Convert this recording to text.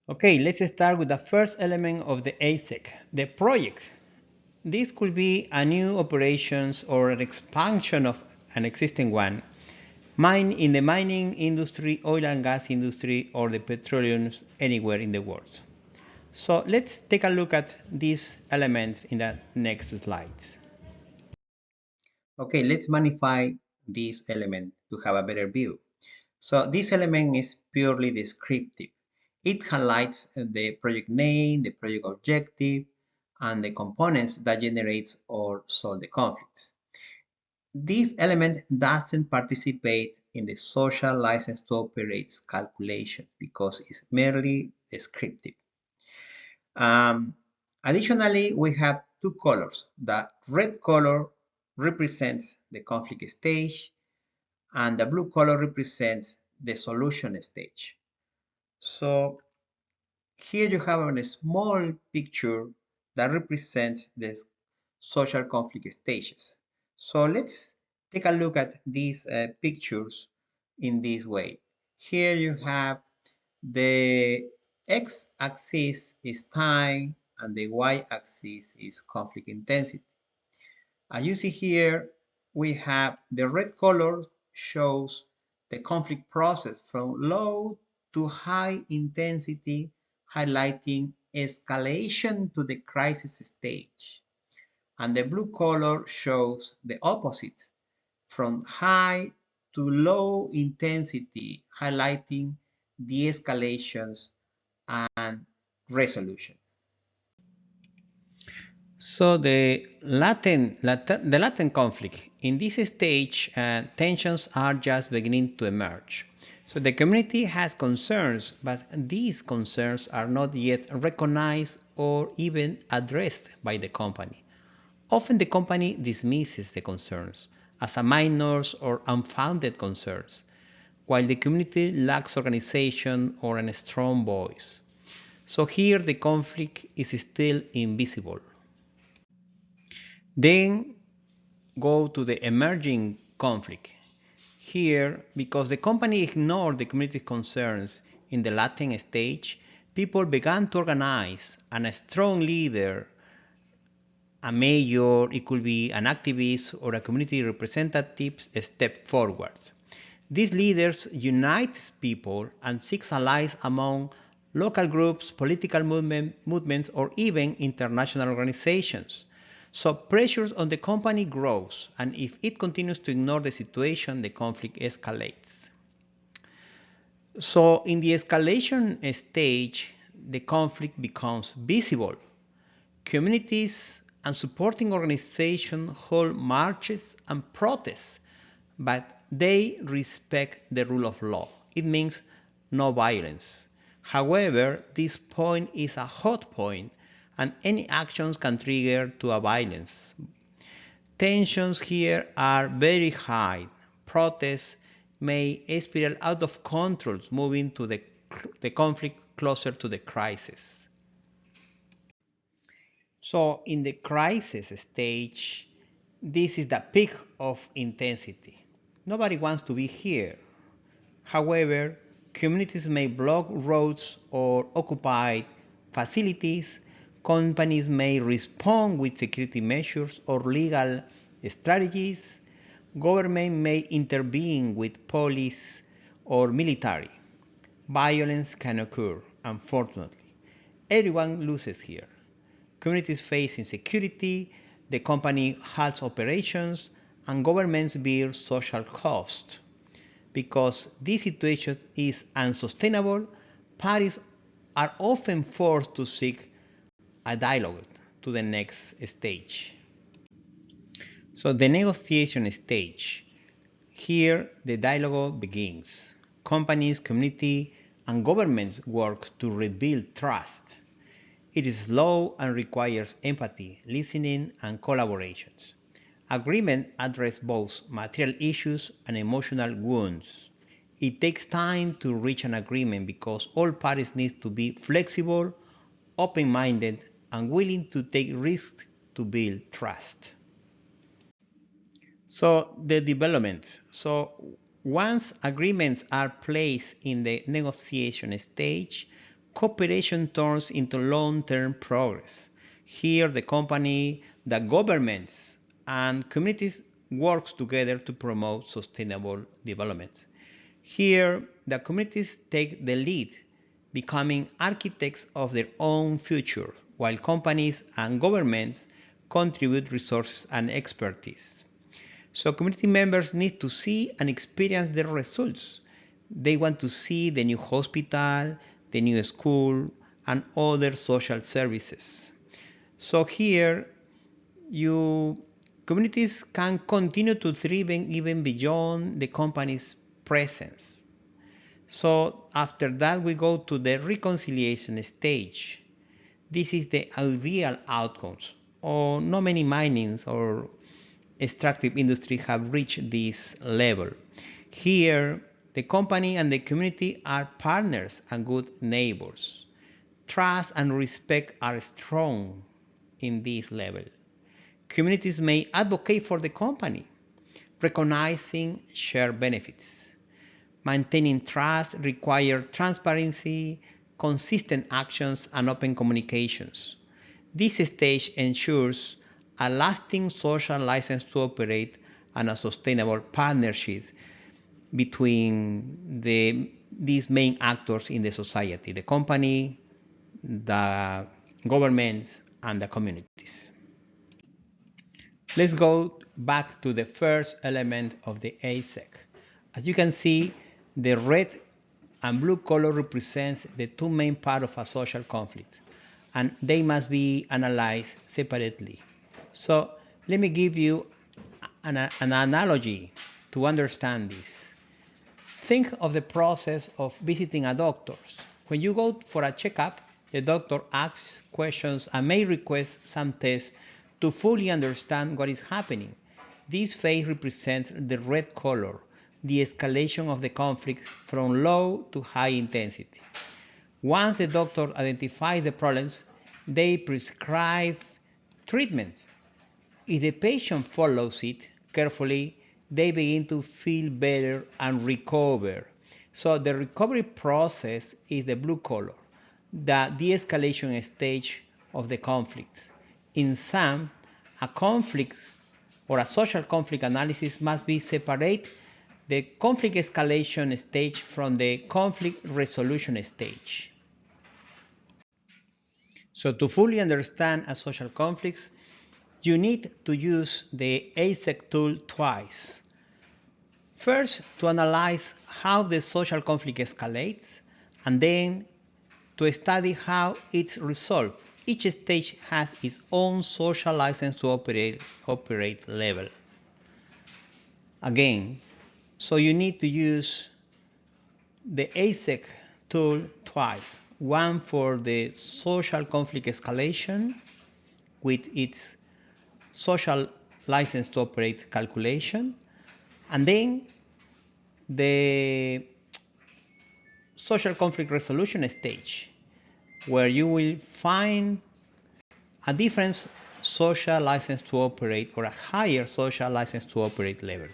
Okay, let's start with the first element of the ASEC, the project. This could be a new operations or an expansion of an existing one. Mine in the mining industry, oil and gas industry, or the petroleum anywhere in the world. So let's take a look at these elements in the next slide. Okay, let's magnify this element to have a better view. So this element is purely descriptive. It highlights the project name, the project objective, and the components that generates or solve the conflicts. This element doesn't participate in the social license to operate calculation because it's merely descriptive. Additionally, we have two colors. The red color represents the conflict stage, and the blue color represents the solution stage. So here you have a small picture that represents the social conflict stages. So let's take a look at these pictures in this way. Here you have the x-axis is time and the y-axis is conflict intensity. As you see here, we have the red color shows the conflict process from low to high intensity, highlighting escalation to the crisis stage. And the blue color shows the opposite, from high to low intensity, highlighting de-escalations and resolution. So the latent conflict. In this stage, tensions are just beginning to emerge. So the community has concerns, but these concerns are not yet recognized or even addressed by the company. Often the company dismisses the concerns as a minors or unfounded concerns, while the community lacks organization or a strong voice. So here the conflict is still invisible. Then go to the emerging conflict. Here, because the company ignored the community concerns in the latent stage, people began to organize, and a strong leader, a mayor, it could be an activist or a community representative, step forward. These leaders unite people and seek allies among local groups, political movements, or even international organizations. So pressures on the company grows, and if it continues to ignore the situation, the conflict escalates. So in the escalation stage, the conflict becomes visible. Communities and supporting organizations hold marches and protests, but they respect the rule of law. It means no violence. However, this point is a hot point, and any actions can trigger to a violence. Tensions here are very high. Protests may spiral out of control, moving to the conflict closer to the crisis. So in the crisis stage, this is the peak of intensity. Nobody wants to be here. However, communities may block roads or occupy facilities. Companies may respond with security measures or legal strategies. Government may intervene with police or military. Violence can occur, unfortunately. Everyone loses here. Communities face insecurity, the company halts operations, and governments bear social cost. Because this situation is unsustainable, parties are often forced to seek a dialogue to the next stage. So the negotiation stage. Here the dialogue begins. Companies, community, and governments work to rebuild trust. It is slow and requires empathy, listening, and collaboration. Agreement addresses both material issues and emotional wounds. It takes time to reach an agreement because all parties need to be flexible, open-minded, and willing to take risks to build trust. So the developments. So once agreements are placed in the negotiation stage, cooperation turns into long-term progress. Here, the company, the governments, and communities work together to promote sustainable development. Here, the communities take the lead, becoming architects of their own future, while companies and governments contribute resources and expertise. So community members need to see and experience the results. They want to see the new hospital, the new school, and other social services. So here, communities can continue to thrive even beyond the company's presence. So after that, we go to the reconciliation stage. This is the ideal outcomes. Or not many minings or extractive industry have reached this level. Here, the company and the community are partners and good neighbors. Trust and respect are strong in this level. Communities may advocate for the company, recognizing shared benefits. Maintaining trust requires transparency, consistent actions, and open communications. This stage ensures a lasting social license to operate and a sustainable partnership between these main actors in the society, the company, the governments, and the communities. Let's go back to the first element of the ASEC. As you can see, the red and blue color represents the two main parts of a social conflict, and they must be analyzed separately. So let me give you an analogy to understand this. Think of the process of visiting a doctor. When you go for a checkup, the doctor asks questions and may request some tests to fully understand what is happening. This phase represents the red color, the escalation of the conflict from low to high intensity. Once the doctor identifies the problems, they prescribe treatment. If the patient follows it carefully, they begin to feel better and recover. So the recovery process is the blue color, the de-escalation stage of the conflict. In sum, a conflict or a social conflict analysis must be separate the conflict escalation stage from the conflict resolution stage. So to fully understand a social conflict, you need to use the ASEC tool twice. First, to analyze how the social conflict escalates, and then to study how it's resolved. Each stage has its own social license to operate level. Again, so you need to use the ASEC tool twice. One for the social conflict escalation with its social license to operate calculation, and then the social conflict resolution stage, where you will find a different social license to operate or a higher social license to operate level.